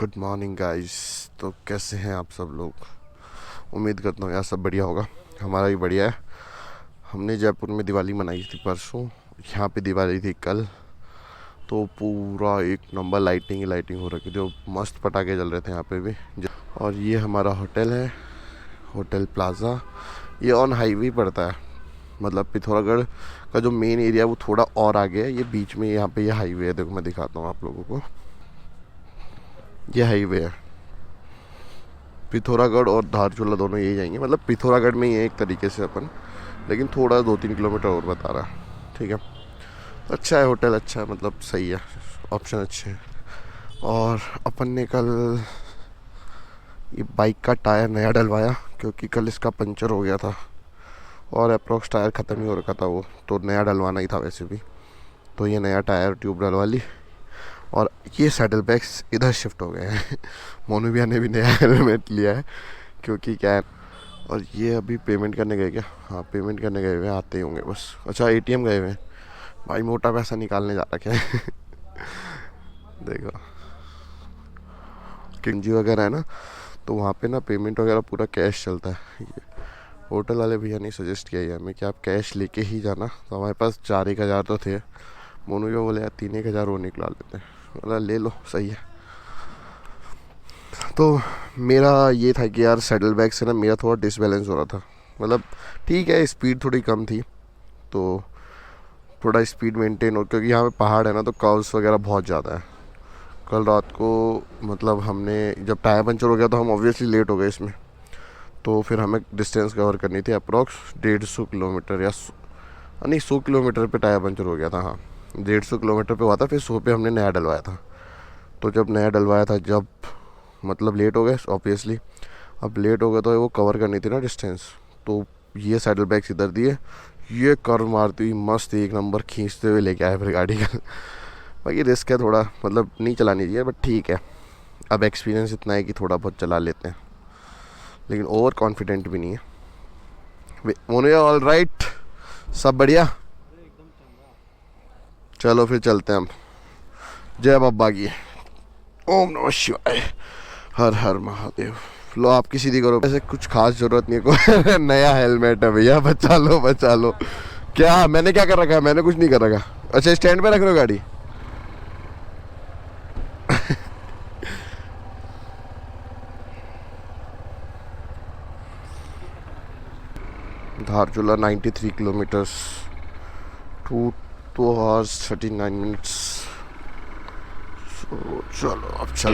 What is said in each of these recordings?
Good morning guys. तो कैसे हैं आप सब लोग? उम्मीद करता हूँ यार सब बढ़िया होगा। हमारा भी बढ़िया है। हमने जयपुर में दिवाली मनाई थी परसों, यहाँ पे दिवाली थी कल। तो पूरा एक नंबर लाइटिंग ही लाइटिंग हो रखी थी, मस्त पटाखे जल रहे थे यहाँ पे भी। और ये हमारा होटल है, होटल प्लाज़ा। ये ऑन हाईवे पड़ता है, मतलब पिथौरागढ़ का जो मेन एरिया है वो थोड़ा और आगे है। ये बीच में यहाँ पे ये हाईवे है, देखो मैं दिखाता हूँ आप लोगों को। ये हाईवे है, पिथौरागढ़ और धारचूला दोनों यही जाएंगे। मतलब पिथौरागढ़ में ही है एक तरीके से अपन, लेकिन थोड़ा 2-3 किलोमीटर और बता रहा है। ठीक है, अच्छा है होटल, अच्छा है, मतलब सही है, ऑप्शन अच्छे हैं। और अपन ने कल ये बाइक का टायर नया डलवाया, क्योंकि कल इसका पंचर हो गया था और अप्रोक्स टायर ख़त्म ही हो रखा था वो, तो नया डलवाना ही था वैसे भी। तो ये नया टायर ट्यूब डलवा ली। और ये सैडल बैग्स इधर शिफ्ट हो गए हैं मोनू भैया ने भी नया हेलमेट लिया है, क्योंकि क्या है। और ये अभी पेमेंट करने गए क्या? हाँ पेमेंट करने गए हुए, आते ही होंगे बस। अच्छा एटीएम गए हुए हैं भाई, मोटा पैसा निकालने जा रखा है देखो किंजी वगैरह है ना, तो वहाँ पे ना पेमेंट वगैरह पूरा कैश चलता है। होटल वाले भैया ने सजेस्ट किया है हमें कि आप कैश लेके ही जाना। तो हमारे पास 4-1 हज़ार तो थे। मोनू भैया बोले यार 3-1 हज़ार वो निकला लेते हैं, बोला ले लो सही है। तो मेरा ये था कि यार सैडल बैग से ना मेरा थोड़ा डिसबैलेंस हो रहा था। मतलब ठीक है, स्पीड थोड़ी कम थी, तो थोड़ा स्पीड मेंटेन हो, क्योंकि यहाँ पे पहाड़ है ना, तो कर्व्स वगैरह बहुत ज़्यादा है। कल रात को मतलब हमने जब टायर पंचर हो गया तो हम ऑब्वियसली लेट हो गए इसमें। तो फिर हमें डिस्टेंस कवर करनी थी अप्रॉक्स 150 किलोमीटर, या नहीं 100 किलोमीटर पे टायर पंचर हो गया था। हाँ 150 किलोमीटर पे हुआ था, फिर 100 पे हमने नया डलवाया था। तो जब नया डलवाया था, जब मतलब लेट हो गए ऑब्वियसली। अब लेट हो गए तो वो कवर करनी थी ना डिस्टेंस, तो ये सैडल बैग्स इधर दिए, ये कर्व मारती हुई मस्त एक नंबर खींचते हुए लेके आए फिर गाड़ी का बाकी रिस्क है थोड़ा, मतलब नहीं चलानी चाहिए, बट ठीक है। अब एक्सपीरियंस इतना है कि थोड़ा बहुत चला लेते हैं, लेकिन ओवर कॉन्फिडेंट भी नहीं है। मोने ऑल राइट, सब बढ़िया। चलो फिर चलते हैं हम। जय बाबा की, ओम नमः शिवाय, हर हर महादेव। लो आपकी सीधी करो, ऐसे कुछ खास जरूरत नहीं है कोई नया हेलमेट है भैया, बचा लो बचा लो। क्या मैंने क्या कर रखा है? मैंने कुछ नहीं कर रखा। अच्छा स्टैंड पे रख रहे हो गाड़ी धारचूला 93 किलोमीटर्स, 2 hours 39 minutes। चलो अब चल।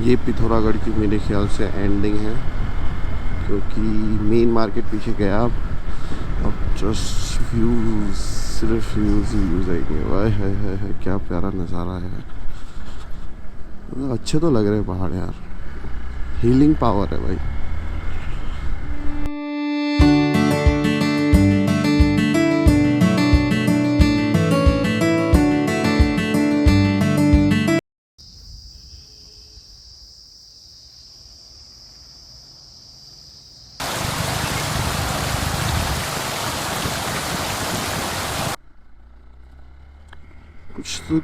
ये पिथौरागढ़ की मेरे ख्याल से एंडिंग है, क्योंकि मेन मार्केट पीछे गया। अब जस्ट व्यूज, सिर्फ व्यूज ही व्यूज आएंगे। वाह है क्या प्यारा नज़ारा है। अच्छे तो लग रहे हैं पहाड़ यार, हीलिंग पावर है भाई।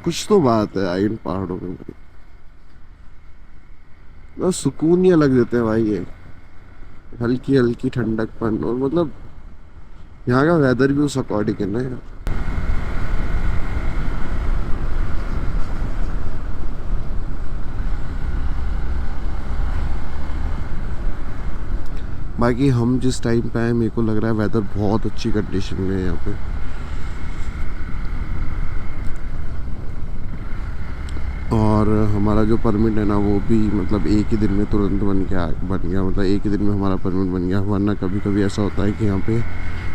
कुछ तो बात है इन पहाड़ों में भाई, बस सुकून ही अलग देते हैं भाई ये। हल्की हल्की ठंडकपन, और मतलब यहाँ का वेदर भी उस अकॉर्डिंग है ना यार। बाकी हम जिस टाइम पे आए, मेरे को लग रहा है वेदर बहुत अच्छी कंडीशन में है यहाँ पे। और हमारा जो परमिट है ना, वो भी मतलब एक ही दिन में तुरंत बन गया। मतलब एक ही दिन में हमारा परमिट बन गया। वरना कभी कभी ऐसा होता है कि यहाँ पे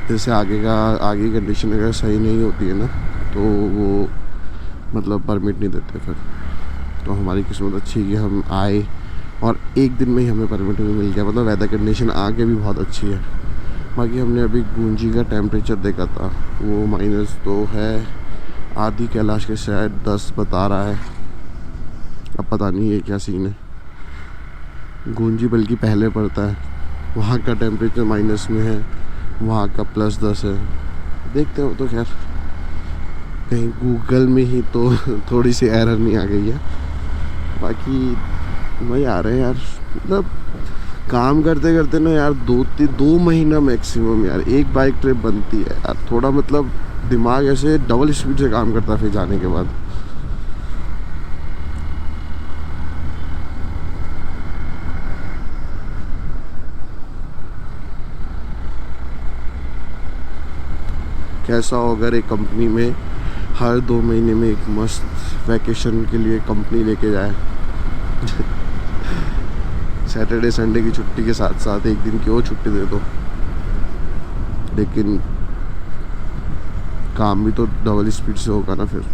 जैसे आगे कंडीशन अगर सही नहीं होती है ना, तो वो मतलब परमिट नहीं देते फिर। तो हमारी किस्मत अच्छी है कि हम आए और एक दिन में ही हमें परमिट भी मिल गया, मतलब वेदर कंडीशन आगे भी बहुत अच्छी है। बाकी हमने अभी गूंजी का टेम्परेचर देखा था, वो -2 है, आधी कैलाश के शायद 10 बता रहा है। अब पता नहीं ये क्या सीन है। गूंजी बल्कि पहले पड़ता है, वहाँ का टेम्परेचर माइनस में है, वहाँ का +10 है। देखते हो तो खैर कहीं गूगल में ही तो थोड़ी सी एरर नहीं आ गई है। बाकी मज़े आ रहे हैं यार, मतलब काम करते करते ना यार 2 महीना मैक्सिमम यार एक बाइक ट्रिप बनती है यार। थोड़ा मतलब दिमाग ऐसे डबल स्पीड से काम करता है फिर जाने के बाद। कैसा हो अगर एक कंपनी में हर 2 महीने में एक मस्त वैकेशन के लिए कंपनी लेके जाए सैटरडे संडे की छुट्टी के साथ साथ एक दिन की और छुट्टी दे दो, लेकिन काम भी तो डबल स्पीड से होगा ना। फिर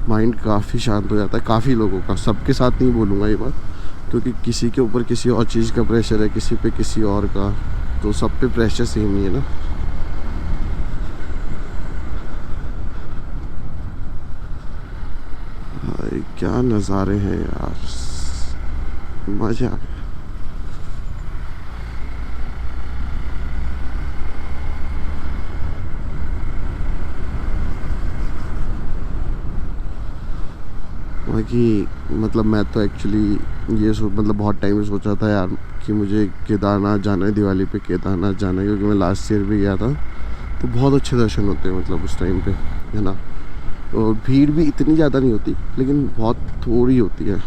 माइंड काफ़ी शांत हो जाता है काफ़ी लोगों का, सबके साथ नहीं बोलूँगा ये बात, क्योंकि किसी के ऊपर किसी और चीज़ का प्रेशर है, किसी पे किसी और का, तो सब पे प्रेशर सेम ही है ना। भाई क्या नज़ारे हैं यार, मज़ा आ गया। बाकी मतलब मैं तो एक्चुअली ये मतलब बहुत टाइम से सोचा था यार कि मुझे केदारनाथ जाना है, दिवाली पे केदारनाथ जाना है, क्योंकि मैं लास्ट ईयर भी गया था तो बहुत अच्छे दर्शन होते हैं मतलब उस टाइम पे, है ना। और भीड़ भी इतनी ज़्यादा नहीं होती लेकिन बहुत थोड़ी होती है,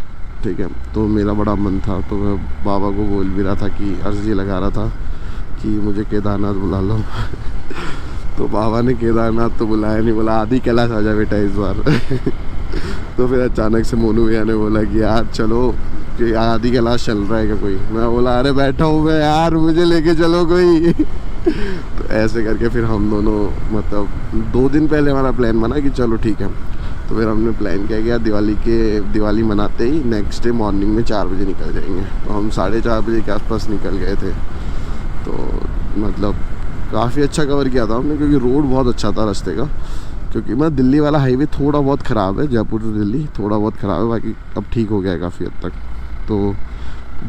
ठीक है। तो मेरा बड़ा मन था, तो मैं बाबा को बोल भी रहा था कि अर्जी लगा रहा था कि मुझे केदारनाथ बुला लो तो बाबा ने केदारनाथ तो बुलाया नहीं, बोला आधी कैलाश आ जा बेटा इस बार तो फिर अचानक से मोनू भैया ने बोला कि यार चलो कि आधी कैलाश चल रहा है क्या कोई। मैं बोला अरे बैठा हूँ मैं यार, मुझे लेके चलो कोई तो ऐसे करके फिर हम दोनों मतलब 2 दिन पहले हमारा प्लान बना कि चलो ठीक है। तो फिर हमने प्लान किया कि यार दिवाली मनाते ही नेक्स्ट डे मॉर्निंग में 4 बजे निकल जाएंगे। तो हम 4:30 बजे के आसपास निकल गए थे। तो मतलब काफ़ी अच्छा कवर किया था हमने, क्योंकि रोड बहुत अच्छा था रास्ते का। क्योंकि मैं दिल्ली वाला हाईवे थोड़ा बहुत ख़राब है, जयपुर टू दिल्ली थोड़ा बहुत ख़राब है, बाकी अब ठीक हो गया है काफ़ी हद तक। तो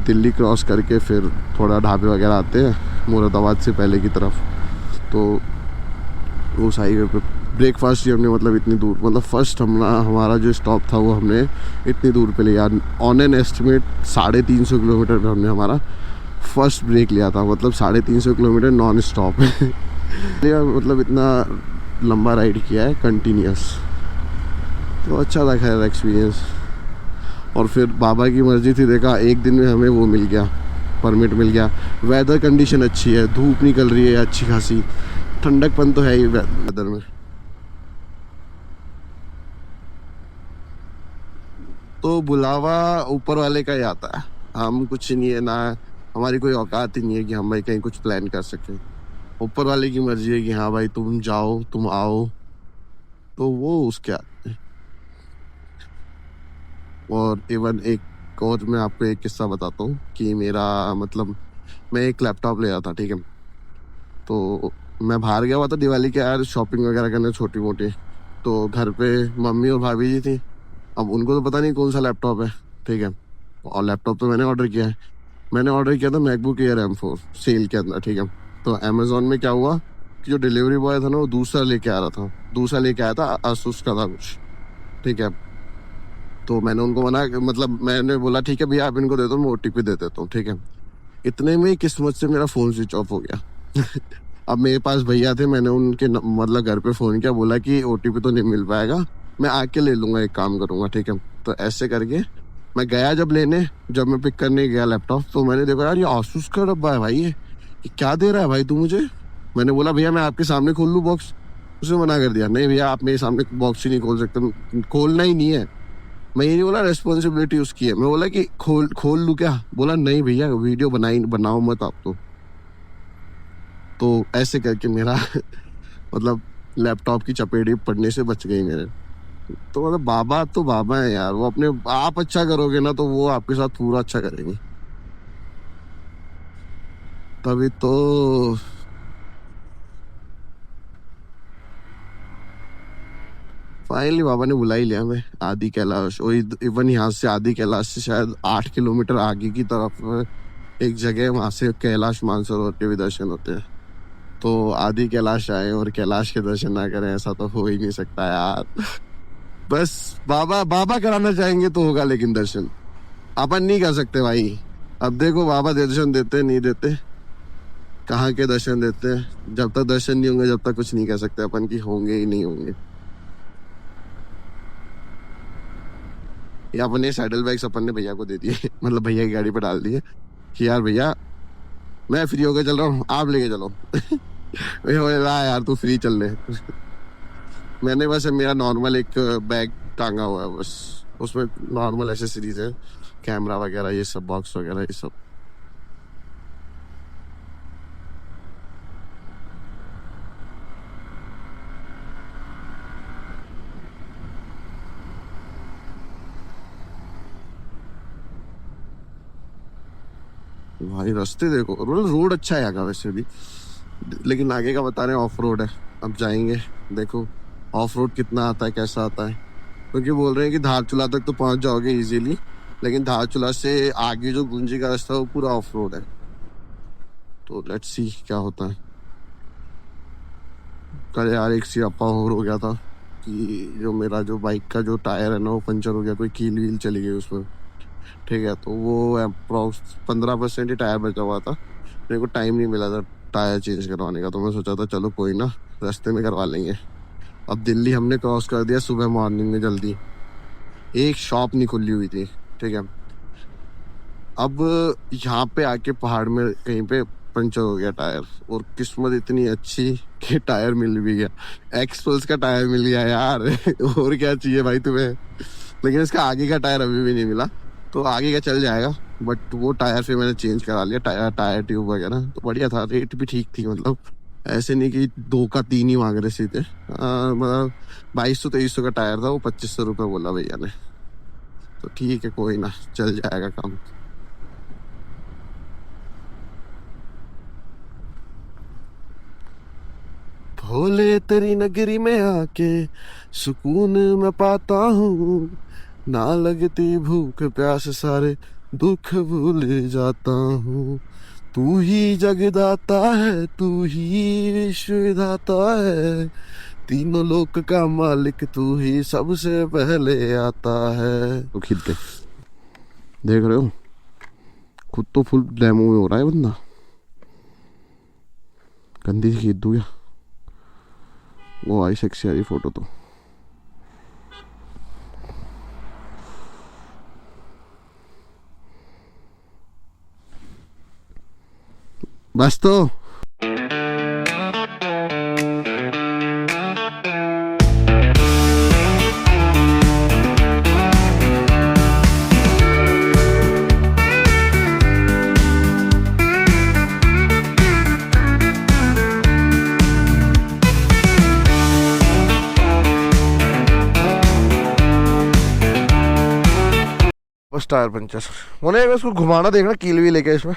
दिल्ली क्रॉस करके फिर थोड़ा ढाबे वगैरह आते हैं मुरादाबाद से पहले की तरफ, तो उस हाईवे पे ब्रेकफास्ट ही हमने मतलब इतनी दूर, मतलब फर्स्ट हमारा जो स्टॉप था वो हमने इतनी दूर पे लिया। ऑन एन एस्टिमेट 350 किलोमीटर पे हमने हमारा फर्स्ट ब्रेक लिया था, मतलब 350 किलोमीटर नॉन स्टॉप मतलब इतना लंबा राइड किया है कंटिन्यूस, तो अच्छा था खैर एक्सपीरियंस। और फिर बाबा की मर्जी थी, देखा एक दिन में हमें वो मिल गया, परमिट मिल गया। वेदर कंडीशन अच्छी है, धूप निकल रही है अच्छी खासी, ठंडकपन तो है ही वेदर में। तो बुलावा ऊपर वाले का ही आता है, हम कुछ नहीं है ना, हमारी कोई औकात ही नहीं है कि हम भाई कहीं कुछ प्लान कर सकें। ऊपर वाले की मर्जी है कि हाँ भाई तुम जाओ तुम आओ, तो वो उसके आते हैं। और इवन एक और मैं आपको एक किस्सा बताता हूँ कि मेरा मतलब मैं एक लैपटॉप ले आया था, ठीक है। तो मैं बाहर गया हुआ था दिवाली के यार शॉपिंग वगैरह करने छोटी मोटी। तो घर पे मम्मी और भाभी जी थी, अब उनको तो पता नहीं कौन सा लैपटॉप है, ठीक है। और लैपटॉप तो मैंने ऑर्डर किया है, मैंने ऑर्डर किया था मैकबुक एयर M4 सेल के अंदर, ठीक है। तो अमेजोन में क्या हुआ कि जो डिलीवरी बॉय था ना वो दूसरा लेके आ रहा था, दूसरा लेके आया था आसूस का था कुछ, ठीक है। तो मैंने उनको मना, मतलब मैंने बोला ठीक है भैया आप इनको दे दो, मैं OTP दे देता हूँ, ठीक है। इतने में ही किस्मत से मेरा फ़ोन स्विच ऑफ हो गया अब मेरे पास भैया थे, मैंने उनके मतलब घर पे फ़ोन किया, बोला कि OTP तो नहीं मिल पाएगा, मैं आके ले लूँगा, एक काम करूँगा, ठीक है। तो ऐसे करके मैं गया जब लेने, जब मैं पिक करने गया लैपटॉप, तो मैंने देखा यार ये आसूस का डब्बा है भाई, ये क्या दे रहा है भाई तू मुझे। मैंने बोला भैया मैं आपके सामने खोल लूँ बॉक्स, उसने मना कर दिया, नहीं भैया आप मेरे सामने बॉक्स ही नहीं खोल सकते, खोलना ही नहीं है। मैं ये नहीं बोला रेस्पॉन्सिबिलिटी उसकी है, मैं बोला कि खोल लूँ क्या, बोला नहीं भैया वीडियो बनाओ मत आप तो ऐसे करके मेरा मतलब लैपटॉप की चपेट ही पड़ने से बच गई मेरे। तो मतलब बाबा तो बाबा है यार, वो अपने आप अच्छा करोगे ना तो वो आपके साथ पूरा अच्छा करेंगे, तभी तो। फाइनली बाबा ने बुला ही लिया हमें आदि कैलाश, और इवन यहाँ से आदि कैलाश से शायद 8 किलोमीटर आगे की तरफ एक जगह है, वहां से कैलाश मानसरोवर के भी दर्शन होते हैं। तो आदि कैलाश आए और कैलाश के दर्शन ना करें, ऐसा तो हो ही नहीं सकता यार। बस बाबा बाबा कराना चाहेंगे तो होगा, लेकिन दर्शन अपन नहीं कर सकते भाई। अब देखो बाबा दर्शन देते नहीं देते, कहाँ के दर्शन देते हैं। जब तक दर्शन नहीं होंगे जब तक कुछ नहीं कह सकते अपन की होंगे ही नहीं होंगे। ये अपने सैडल बैग्स अपन ने भैया को दे दिए मतलब भैया की गाड़ी पे डाल दिए कि यार भैया मैं फ्री होकर चल रहा हूँ, आप लेके चलो भैया बोले ला यार तू फ्री चल ले मैंने बस मेरा नॉर्मल एक बैग टांगा हुआ है बस, उसमें नॉर्मल एसेसरीज है, कैमरा वगैरह ये सब, बॉक्स वगैरह ये सब। भाई रास्ते देखो, रोड अच्छा है यहाँ का वैसे भी, लेकिन आगे का बता रहे हैं ऑफ रोड है। अब जाएंगे, देखो ऑफ रोड कितना आता है कैसा आता है, क्योंकि बोल रहे हैं कि धारचूला तक तो पहुंच जाओगे इजीली, लेकिन धारचूला से आगे जो गुंजी का रास्ता है वो पूरा ऑफ रोड है। तो लेट्स सी क्या होता है। कल यार एक सियापा और हो गया था कि जो मेरा जो बाइक का जो टायर है ना वो पंचर हो गया, कोई कील वील चली गई उसमें। ठीक है, तो वो अप्रोक्स 15% ही टायर बचा हुआ था, मेरे को टाइम नहीं मिला था टायर चेंज करवाने का, तो मैं सोचा था चलो कोई ना रास्ते में करवा लेंगे। अब दिल्ली हमने क्रॉस कर दिया सुबह मॉर्निंग में जल्दी, एक शॉप नहीं खुली हुई थी। ठीक है, अब यहाँ पे आके पहाड़ में कहीं पे पंचर हो गया टायर, और किस्मत इतनी अच्छी कि टायर मिल भी गया, एक्सपल्स का टायर मिल गया यार और क्या चाहिए भाई तुम्हें। लेकिन इसका आगे का टायर अभी भी नहीं मिला, तो आगे का चल जाएगा, बट वो टायर फिर मैंने चेंज करा लिया, टायर ट्यूब वगैरह तो बढ़िया था, रेट भी ठीक थी, मतलब ऐसे नहीं कि 2 का 3 ही मांग रहे सीधे। मतलब 2200-2300 का टायर था, वो 2500 रुपये बोला भैया ने, तो ठीक है कोई ना चल जाएगा काम। भोले तेरी नगरी में आके सुकून मैं पाता हूँ, ना लगती भूख प्यास सारे दुख भूल जाता हूँ। तू ही जगदाता है, तू ही विश्व विधाता है, तीनों लोक का मालिक तू ही सबसे पहले आता है। तो खिलते देख रहे हो, खुद तो फुल डेमो में हो रहा है बंदा, गंदी सी खींच दूँ क्या? वो आई सेक्सी आ रही फोटो तो। बस तो बस टायर पंचर होने, इसको घुमाना देखना कील भी लेके इसमें।